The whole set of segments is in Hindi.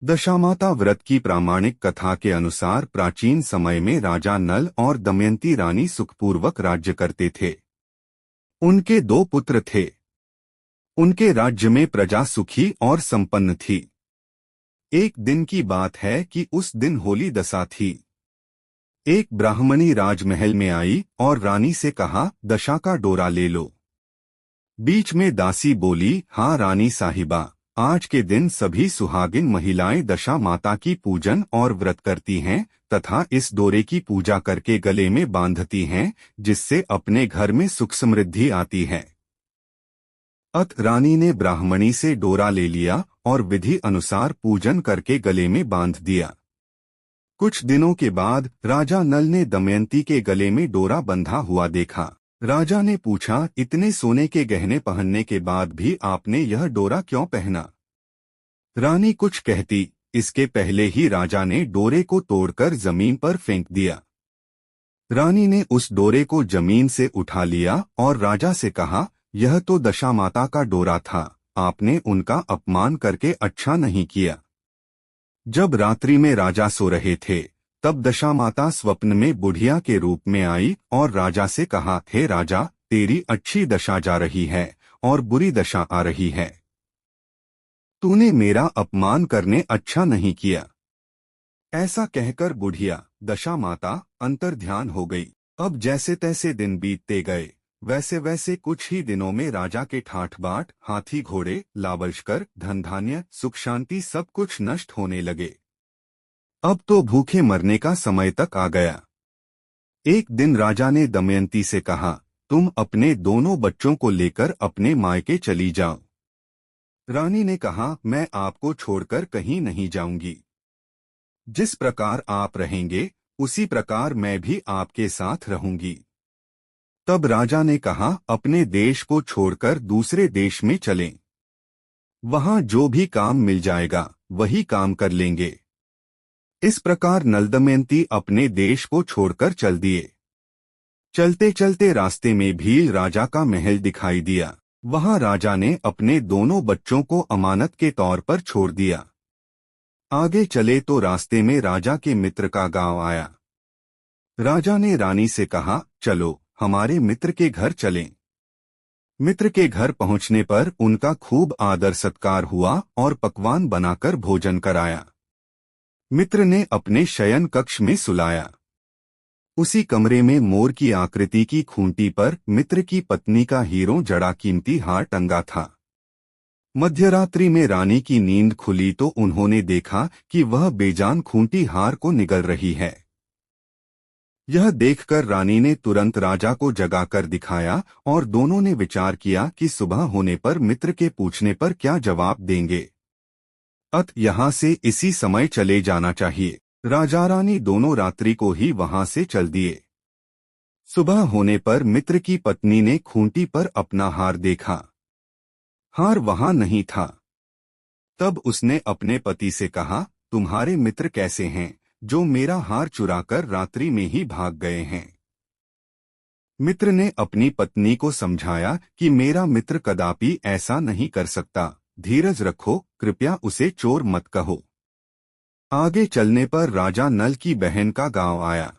दशामाता व्रत की प्रामाणिक कथा के अनुसार प्राचीन समय में राजा नल और दमयंती रानी सुखपूर्वक राज्य करते थे। उनके दो पुत्र थे। उनके राज्य में प्रजा सुखी और संपन्न थी। एक दिन की बात है कि उस दिन होली दशा थी। एक ब्राह्मणी राजमहल में आई और रानी से कहा, दशा का डोरा ले लो। बीच में दासी बोली, हाँ रानी साहिबा, आज के दिन सभी सुहागिन महिलाएं दशा माता की पूजन और व्रत करती हैं तथा इस डोरे की पूजा करके गले में बांधती हैं, जिससे अपने घर में सुख समृद्धि आती है। अत रानी ने ब्राह्मणी से डोरा ले लिया और विधि अनुसार पूजन करके गले में बांध दिया। कुछ दिनों के बाद राजा नल ने दमयंती के गले में डोरा बंधा हुआ देखा। राजा ने पूछा, इतने सोने के गहने पहनने के बाद भी आपने यह डोरा क्यों पहना? रानी कुछ कहती, इसके पहले ही राजा ने डोरे को तोड़कर जमीन पर फेंक दिया। रानी ने उस डोरे को जमीन से उठा लिया और राजा से कहा, यह तो दशा माता का डोरा था, आपने उनका अपमान करके अच्छा नहीं किया। जब रात्रि में राजा सो रहे थे, तब दशा माता स्वप्न में बुढ़िया के रूप में आई और राजा से कहा, हे राजा, तेरी अच्छी दशा जा रही है और बुरी दशा आ रही है। तूने मेरा अपमान करने अच्छा नहीं किया। ऐसा कहकर बुढ़िया, दशा माता, अंतर्ध्यान हो गई। अब जैसे तैसे दिन बीतते गए, वैसे वैसे कुछ ही दिनों में राजा के ठाठ बाट, हाथी घोड़े, लावलश्कर, धन धान्य, सुख शांति सब कुछ नष्ट होने लगे। अब तो भूखे मरने का समय तक आ गया। एक दिन राजा ने दमयंती से कहा, तुम अपने दोनों बच्चों को लेकर अपने मायके चली जाओ। रानी ने कहा, मैं आपको छोड़कर कहीं नहीं जाऊंगी। जिस प्रकार आप रहेंगे उसी प्रकार मैं भी आपके साथ रहूंगी। तब राजा ने कहा, अपने देश को छोड़कर दूसरे देश में चलें। वहां जो भी काम मिल जाएगा वही काम कर लेंगे। इस प्रकार नल दमयंती अपने देश को छोड़कर चल दिए। चलते चलते रास्ते में भील राजा का महल दिखाई दिया। वहां राजा ने अपने दोनों बच्चों को अमानत के तौर पर छोड़ दिया। आगे चले तो रास्ते में राजा के मित्र का गांव आया। राजा ने रानी से कहा, चलो हमारे मित्र के घर चलें। मित्र के घर पहुंचने पर उनका खूब आदर सत्कार हुआ और पकवान बनाकर भोजन कराया। मित्र ने अपने शयन कक्ष में सुलाया। उसी कमरे में मोर की आकृति की खूंटी पर मित्र की पत्नी का हीरों जड़ा कीमती हार टंगा था। मध्यरात्रि में रानी की नींद खुली तो उन्होंने देखा कि वह बेजान खूंटी हार को निगल रही है। यह देखकर रानी ने तुरंत राजा को जगाकर दिखाया और दोनों ने विचार किया कि सुबह होने पर मित्र के पूछने पर क्या जवाब देंगे। अत यहाँ से इसी समय चले जाना चाहिए। राजा रानी दोनों रात्रि को ही वहां से चल दिए। सुबह होने पर मित्र की पत्नी ने खूंटी पर अपना हार देखा। हार वहां नहीं था। तब उसने अपने पति से कहा, तुम्हारे मित्र कैसे हैं जो मेरा हार चुराकर रात्रि में ही भाग गए हैं? मित्र ने अपनी पत्नी को समझाया कि मेरा मित्र कदापि ऐसा नहीं कर सकता, धीरज रखो, कृपया उसे चोर मत कहो। आगे चलने पर राजा नल की बहन का गांव आया।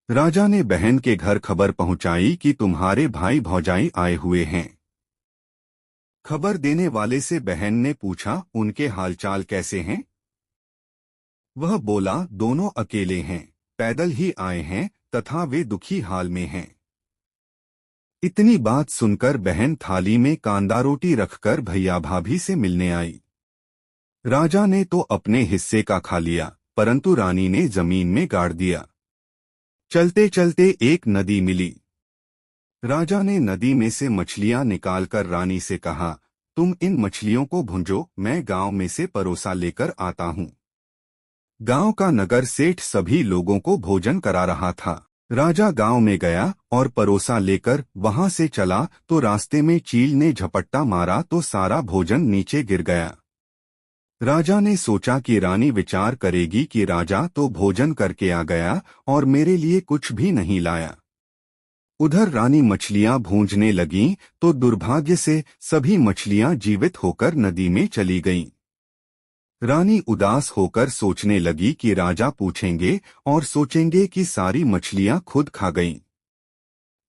राजा ने बहन के घर खबर पहुंचाई कि तुम्हारे भाई भौजाई आए हुए हैं। खबर देने वाले से बहन ने पूछा, उनके हालचाल कैसे हैं? वह बोला, दोनों अकेले हैं, पैदल ही आए हैं तथा वे दुखी हाल में हैं। इतनी बात सुनकर बहन थाली में कांदा रोटी रखकर भैया भाभी से मिलने आई। राजा ने तो अपने हिस्से का खा लिया, परंतु रानी ने जमीन में गाड़ दिया। चलते चलते एक नदी मिली। राजा ने नदी में से मछलियां निकालकर रानी से कहा, तुम इन मछलियों को भूंजो, मैं गांव में से परोसा लेकर आता हूँ। गांव का नगर सेठ सभी लोगों को भोजन करा रहा था। राजा गांव में गया और परोसा लेकर वहां से चला तो रास्ते में चील ने झपट्टा मारा तो सारा भोजन नीचे गिर गया। राजा ने सोचा कि रानी विचार करेगी कि राजा तो भोजन करके आ गया और मेरे लिए कुछ भी नहीं लाया। उधर रानी मछलियां भूंजने लगीं तो दुर्भाग्य से सभी मछलियां जीवित होकर नदी में चली गईं। रानी उदास होकर सोचने लगी कि राजा पूछेंगे और सोचेंगे कि सारी मछलियां खुद खा गईं।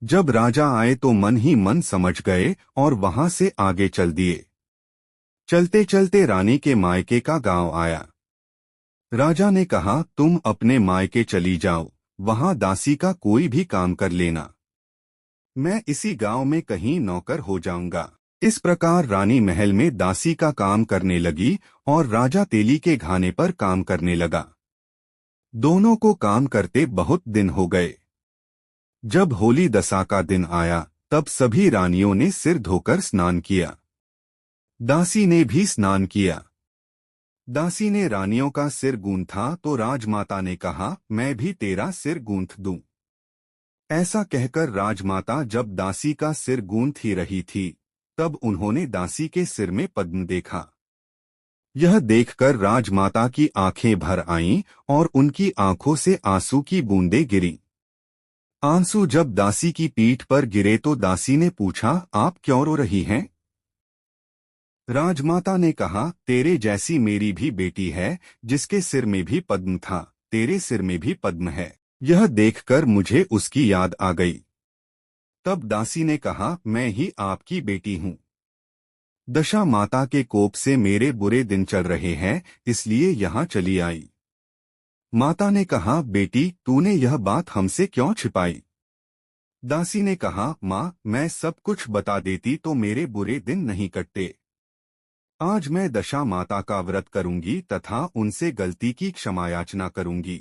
जब राजा आए तो मन ही मन समझ गए और वहां से आगे चल दिए। चलते चलते रानी के मायके का गांव आया। राजा ने कहा, तुम अपने मायके चली जाओ, वहां दासी का कोई भी काम कर लेना। मैं इसी गांव में कहीं नौकर हो जाऊंगा। इस प्रकार रानी महल में दासी का काम करने लगी और राजा तेली के घाने पर काम करने लगा। दोनों को काम करते बहुत दिन हो गए। जब होली दशा का दिन आया तब सभी रानियों ने सिर धोकर स्नान किया। दासी ने भी स्नान किया। दासी ने रानियों का सिर गूंथा तो राजमाता ने कहा, मैं भी तेरा सिर गूंथ दूं। ऐसा कहकर राजमाता जब दासी का सिर गूंथ ही रही थी तब उन्होंने दासी के सिर में पद्म देखा। यह देखकर राजमाता की आंखें भर आईं और उनकी आंखों से आंसू की बूंदें गिरीं। आंसू जब दासी की पीठ पर गिरे तो दासी ने पूछा, आप क्यों रो रही हैं? राजमाता ने कहा, तेरे जैसी मेरी भी बेटी है जिसके सिर में भी पद्म था, तेरे सिर में भी पद्म है। यह देखकर मुझे उसकी याद आ गई। तब दासी ने कहा, मैं ही आपकी बेटी हूँ। दशा माता के कोप से मेरे बुरे दिन चल रहे हैं, इसलिए यहाँ चली आई। माता ने कहा, बेटी तूने यह बात हमसे क्यों छिपाई? दासी ने कहा, माँ मैं सब कुछ बता देती तो मेरे बुरे दिन नहीं कटते। आज मैं दशा माता का व्रत करूंगी तथा उनसे गलती की क्षमा याचना करूंगी।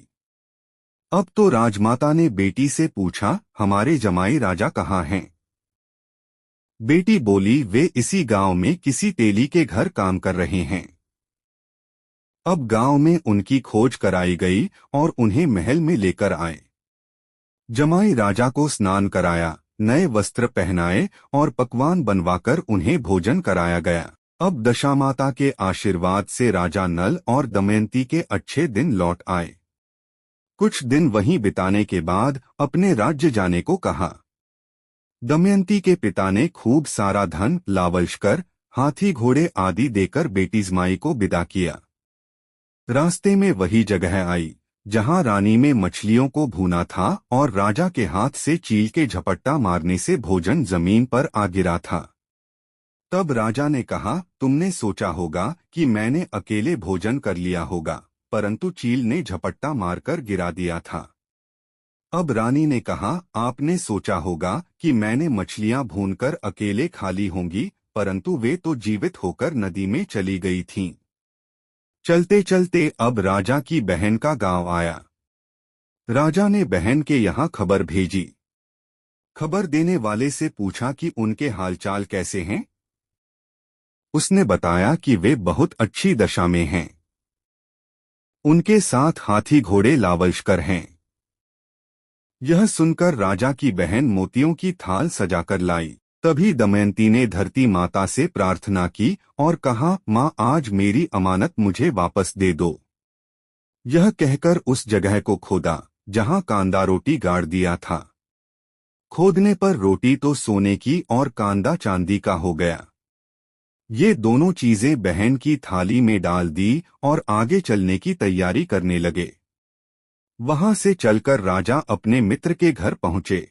अब तो राजमाता ने बेटी से पूछा, हमारे जमाई राजा कहाँ हैं? बेटी बोली, वे इसी गांव में किसी तेली के घर काम कर रहे हैं। अब गांव में उनकी खोज कराई गई और उन्हें महल में लेकर आए। जमाई राजा को स्नान कराया, नए वस्त्र पहनाए और पकवान बनवाकर उन्हें भोजन कराया गया। अब दशामाता के आशीर्वाद से राजा नल और दमयंती के अच्छे दिन लौट आए। कुछ दिन वहीं बिताने के बाद अपने राज्य जाने को कहा। दमयंती के पिता ने खूब सारा धन, लावलश्कर, हाथी घोड़े आदि देकर बेटी जमाई को विदा किया। रास्ते में वही जगह आई जहां रानी में मछलियों को भूना था और राजा के हाथ से चील के झपट्टा मारने से भोजन जमीन पर आ गिरा था। तब राजा ने कहा, तुमने सोचा होगा कि मैंने अकेले भोजन कर लिया होगा, परंतु चील ने झपट्टा मारकर गिरा दिया था। अब रानी ने कहा, आपने सोचा होगा कि मैंने मछलियां भूनकर अकेले खा ली होंगी, परंतु वे तो जीवित होकर नदी में चली गई थीं। चलते चलते अब राजा की बहन का गांव आया। राजा ने बहन के यहाँ खबर भेजी। खबर देने वाले से पूछा कि उनके हालचाल कैसे हैं। उसने बताया कि वे बहुत अच्छी दशा में हैं। उनके साथ हाथी घोड़े लावलश्कर हैं। यह सुनकर राजा की बहन मोतियों की थाल सजाकर लाई। तभी दमयंती ने धरती माता से प्रार्थना की और कहा, माँ आज मेरी अमानत मुझे वापस दे दो। यह कहकर उस जगह को खोदा जहां कांदा रोटी गाड़ दिया था। खोदने पर रोटी तो सोने की और कांदा चांदी का हो गया। ये दोनों चीजें बहन की थाली में डाल दी और आगे चलने की तैयारी करने लगे। वहां से चलकर राजा अपने मित्र के घर पहुंचे।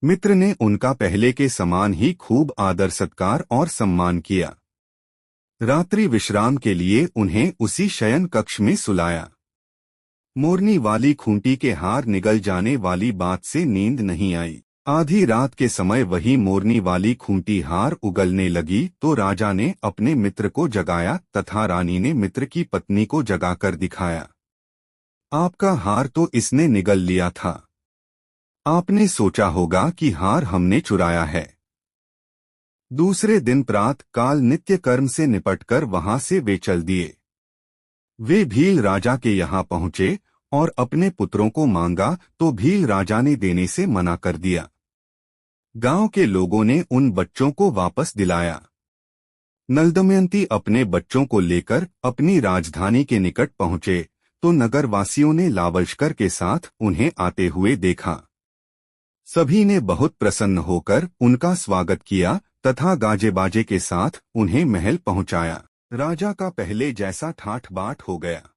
मित्र ने उनका पहले के समान ही खूब आदर सत्कार और सम्मान किया। रात्रि विश्राम के लिए उन्हें उसी शयन कक्ष में सुलाया। मोरनी वाली खूंटी के हार निगल जाने वाली बात से नींद नहीं आई। आधी रात के समय वही मोरनी वाली खूंटी हार उगलने लगी तो राजा ने अपने मित्र को जगाया तथा रानी ने मित्र की पत्नी को जगाकर दिखाया। आपका हार तो इसने निगल लिया था। आपने सोचा होगा कि हार हमने चुराया है। दूसरे दिन प्रातः काल नित्य कर्म से निपटकर वहां से वे चल दिए। वे भील राजा के यहाँ पहुंचे और अपने पुत्रों को मांगा तो भील राजा ने देने से मना कर दिया। गांव के लोगों ने उन बच्चों को वापस दिलाया। नल-दमयंती अपने बच्चों को लेकर अपनी राजधानी के निकट पहुंचे तो नगरवासियों ने लावलश्कर के साथ उन्हें आते हुए देखा। सभी ने बहुत प्रसन्न होकर उनका स्वागत किया तथा गाजे बाजे के साथ उन्हें महल पहुंचाया। राजा का पहले जैसा ठाठ बाट हो गया।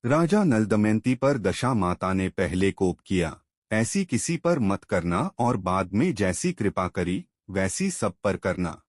राजा नल दमयंती पर दशा माता ने पहले कोप किया, ऐसी किसी पर मत करना, और बाद में जैसी कृपा करी वैसी सब पर करना।